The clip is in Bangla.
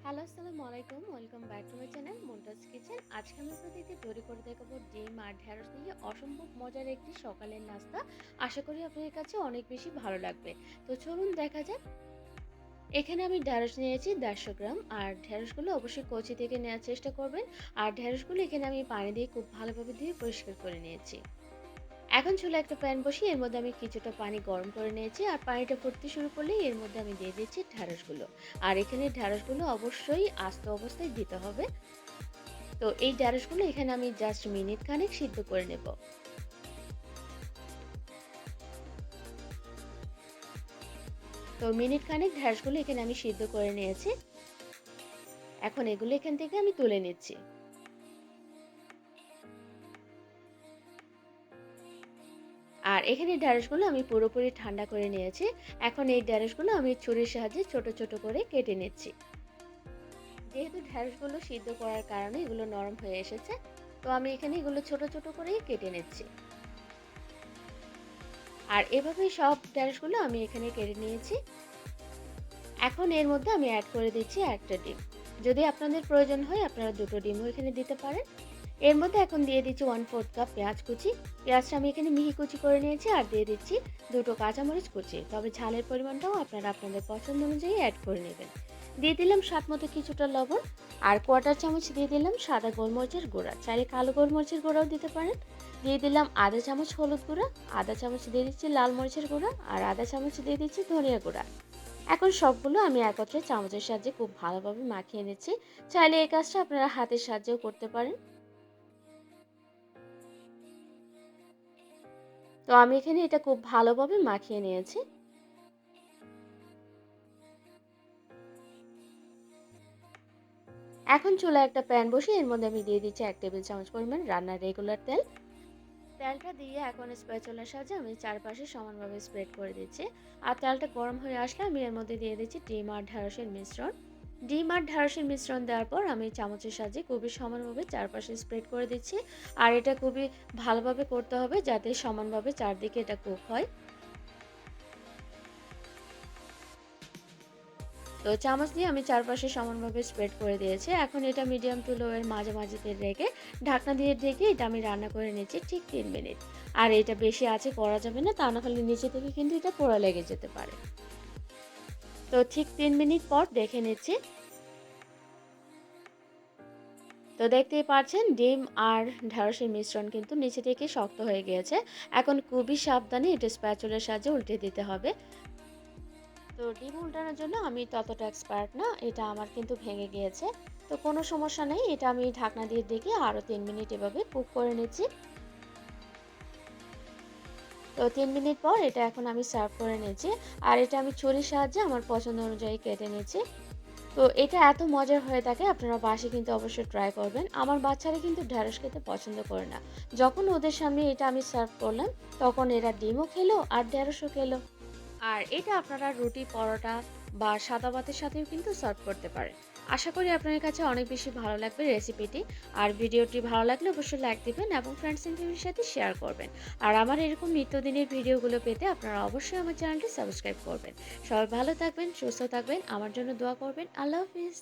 হ্যালো, আসসালামু আলাইকুম। Welcome back to my channel Muntaz kitchen. আজকে আমি আপনাদেরকে তৈরি করে দেখাবো ডিম আর ঢেঁড়স দিয়ে অসম্ভব মজার একটি সকালের নাস্তা। আশা করি আপনাদের কাছে অনেক বেশি ভালো লাগবে। তো চলুন দেখা যাক। এখানে আমি ঢেঁড়স নিয়েছি 150 গ্রাম। আর ঢেঁড়সগুলো অবশ্যই কচি থেকে নেওয়ার চেষ্টা করবেন। আর ঢেঁড়সগুলো এখানে আমি পানি দিয়ে খুব ভালোভাবে ধুয়ে পরিষ্কার করে নিয়েছি। এখন চুলায় একটা প্যান বসিয়ে এর মধ্যে আমি কিছুটা পানি গরম করে নিয়েছি। আর পানিটা ফুটতে শুরু করলেই এর মধ্যে আমি দিয়ে দিচ্ছি ঢেঁড়সগুলো। আর এখানে ঢেঁড়সগুলো অবশ্যই আস্ত অবস্থায় দিতে হবে। তো এই ঢেঁড়সগুলো এখানে আমি জাস্ট মিনিট খানেক সিদ্ধ করে নেব। তো মিনিট খানেক ঢেঁড়সগুলো এখানে আমি সিদ্ধ করে নিয়েছি। এখন এগুলো এখান থেকে আমি তুলে নিচ্ছি। আর এখানে ঢেঁড়সগুলো আমি পুরোপুরি ঠান্ডা করে নিয়েছি। এখন এই ঢেঁড়সগুলো আমি ছুরির সাহায্যে ছোট ছোট করে কেটে নিচ্ছি। যেহেতু ঢেঁড়সগুলো সিদ্ধ করার কারণে এগুলো নরম হয়ে এসেছে, তো আমি এখানে এগুলো ছোট ছোট করেই কেটে নিচ্ছি। আর এভাবেই সব ঢেঁড়সগুলো আমি এখানে কেটে নিয়েছি। এখন এর মধ্যে আমি অ্যাড করে দিচ্ছি একটা ডিম। যদি আপনাদের প্রয়োজন হয় আপনারা দুটো ডিমও এখানে দিতে পারেন। এর মধ্যে এখন দিয়ে দিচ্ছি 1/4 কাপ পেঁয়াজ কুচি। পেঁয়াজটা আমি এখানে মিহি কুচি করে নিয়েছি। আর দিয়ে দিচ্ছি দুটো কাঁচামরিচ কুচি। তবে ঝালের পরিমাণটাও আপনারা আপনাদের পছন্দ অনুযায়ী অ্যাড করে নেবেন। দিয়ে দিলাম স্বাদ মতো কিছুটা লবণ। আর কোয়ার্টার চামচ দিয়ে দিলাম সাদা গোলমরিচের গুঁড়া, চাইলে কালো গোলমরিচের গুঁড়াও দিতে পারেন। দিয়ে দিলাম আধা চামচ হলুদ গুঁড়া, আধা চামচ দিয়ে দিচ্ছি লাল মরিচের গুঁড়া, আর আধা চামচ দিয়ে দিচ্ছি ধনিয়া গুঁড়া। এখন সবগুলো আমি একত্রে চামচের সাহায্যে খুব ভালোভাবে মাখিয়ে নিচ্ছি। চাইলে এই কাজটা আপনারা হাতের সাহায্যেও করতে পারেন। তো আমি এখানে এটা খুব ভালোভাবে মাখিয়ে নিয়েছি। এখন চুলায় একটা প্যান বসিয়ে এর মধ্যে আমি দিয়ে দিচ্ছি 1 টেবিল চামচ পরিমাণ রান্নার রেগুলার তেল। তেলটা দিয়ে এখন স্প্যাচুলার সাহায্যে আমি চারপাশে সমানভাবে স্প্রেড করে দিচ্ছি। আর তেলটা গরম হয়ে আসলে আমি এর মধ্যে দিয়ে দিচ্ছি ডিম আর ঢেঁড়সের মিশ্রণ। ডিম আর ঢেঁড়সের মিশ্রণ দেওয়ার পর আমি চামচের সাহায্যে খুবই সমানভাবে চারপাশে স্প্রেড করে দিচ্ছি। আর এটা খুবই ভালোভাবে করতে হবে যাতে সমানভাবে চারদিকে এটা কুক হয়। তো চামচ দিয়ে আমি চারপাশে সমানভাবে স্প্রেড করে দিয়েছি। এখন এটা মিডিয়াম টু লো এর মাঝামাঝিতে রেখে ঢাকনা দিয়ে ঢেকে এটা আমি রান্না করে নিচ্ছি ঠিক 3 মিনিট। আর এটা বেশি আঁচে করা যাবে না, তা না হলে নিচে থেকে কিন্তু এটা পোড়া লেগে যেতে পারে। তো ঠিক 3 মিনিট পর দেখে নিচ্ছি। তো দেখতেই পাচ্ছেন ডিম আর ঢেঁড়সের মিশ্রণ কিন্তু নিচে থেকে শক্ত হয়ে গিয়েছে। এখন খুবই সাবধানে এটা স্প্যাচুলার সাহায্যে উল্টে দিতে হবে। তো ডিম উল্টানোর জন্য আমি ততটা এক্সপার্ট না, এটা আমার কিন্তু ভেঙে গিয়েছে। তো কোনো সমস্যা নেই, এটা আমি ঢাকনা দিয়ে ঢেকে আরও 3 মিনিট এভাবে কুক করে নিচ্ছি। তো 3 মিনিট পর এটা এখন আমি সার্ভ করে নিয়েছি। আর এটা আমি ছুরির সাহায্যে আমার পছন্দ অনুযায়ী কেটে নিয়েছি। তো এটা এত মজার হয়ে থাকে, আপনারা বাসায় কিন্তু অবশ্যই ট্রাই করবেন। আমার বাচ্চারা কিন্তু ঢেঁড়স খেতে পছন্দ করে না। যখন ওদের সামনে এটা আমি সার্ভ করলাম, তখন এরা ডিমও খেলো আর ঢেঁড়সও খেলো। আর এটা আপনারা রুটি, পরোটা বা সাদা ভাতের সাথেও কিন্তু সার্ভ করতে পারেন। আশা করি আপনাদের কাছে অনেক বেশি ভালো লাগবে রেসিপিটি। আর ভিডিওটি ভালো লাগলে অবশ্যই লাইক দিবেন এবং ফ্রেন্ডস এন্ড ফ্যামিলির সাথে শেয়ার করবেন। আর আমার এরকম নিত্যদিনের ভিডিওগুলো পেতে আপনারা অবশ্যই আমার চ্যানেলটি সাবস্ক্রাইব করবেন। সবাই ভালো থাকবেন, সুস্থ থাকবেন, আমার জন্য দোয়া করবেন। আল্লাহ হাফিজ।